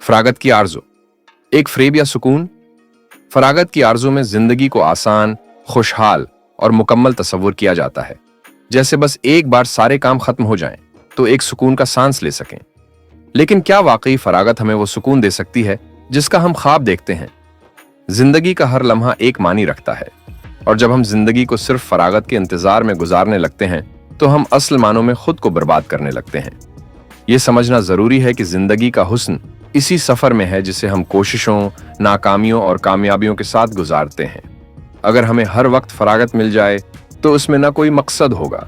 फरागत की आरज़ू, एक फ़रेब या सुकून। फरागत की आरज़ू में ज़िंदगी को आसान, खुशहाल और मुकम्मल तस्वुर किया जाता है, जैसे बस एक बार सारे काम खत्म हो जाएं तो एक सुकून का सांस ले सकें। लेकिन क्या वाकई फरागत हमें वो सुकून दे सकती है जिसका हम ख्वाब देखते हैं? जिंदगी का हर लम्हा एक मानी रखता है, और जब हम जिंदगी को सिर्फ फरागत के इंतजार में गुजारने लगते हैं तो हम असल मानों में खुद को बर्बाद करने लगते हैं। ये समझना जरूरी है कि जिंदगी का हुस्न इसी सफर में है जिसे हम कोशिशों, नाकामियों और कामयाबियों के साथ गुजारते हैं। अगर हमें हर वक्त फरागत मिल जाए तो उसमें न कोई मकसद होगा,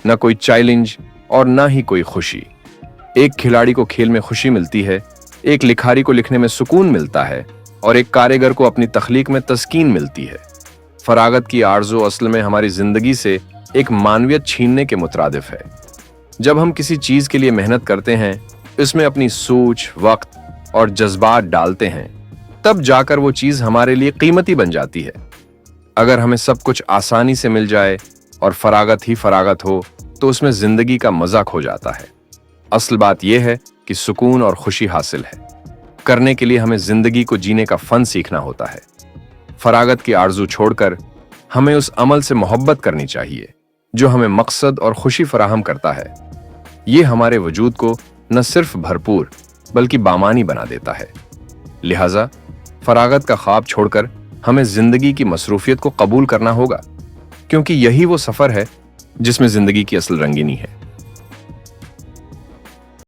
न कोई चैलेंज और न ही कोई खुशी। एक खिलाड़ी को खेल में खुशी मिलती है, एक लिखारी को लिखने में सुकून मिलता है और एक कारीगर को अपनी तख्लीक में तस्कीन मिलती है। फरागत की आरज़ू असल में हमारी जिंदगी से एक मानवियत छीनने के मुतरादिफ है। जब हम किसी चीज के लिए मेहनत करते हैं, इसमें अपनी सोच, वक्त और जज्बात डालते हैं, तब जाकर वो चीज हमारे लिए कीमती बन जाती है। अगर हमें सब कुछ आसानी से मिल जाए और फरागत ही फरागत हो तो उसमें जिंदगी का मजा खो जाता है। असल बात यह है कि सुकून और खुशी हासिल है करने के लिए हमें जिंदगी को जीने का फन सीखना होता है। फरागत की आरज़ू छोड़कर हमें उस अमल से मोहब्बत करनी चाहिए जो हमें मकसद और खुशी फराहम करता है। ये हमारे वजूद को न सिर्फ भरपूर बल्कि बामानी बना देता है। लिहाजा फरागत का ख्वाब छोड़कर हमें जिंदगी की मसरूफियत को कबूल करना होगा, क्योंकि यही वो सफर है जिसमें जिंदगी की असल रंगीनी है।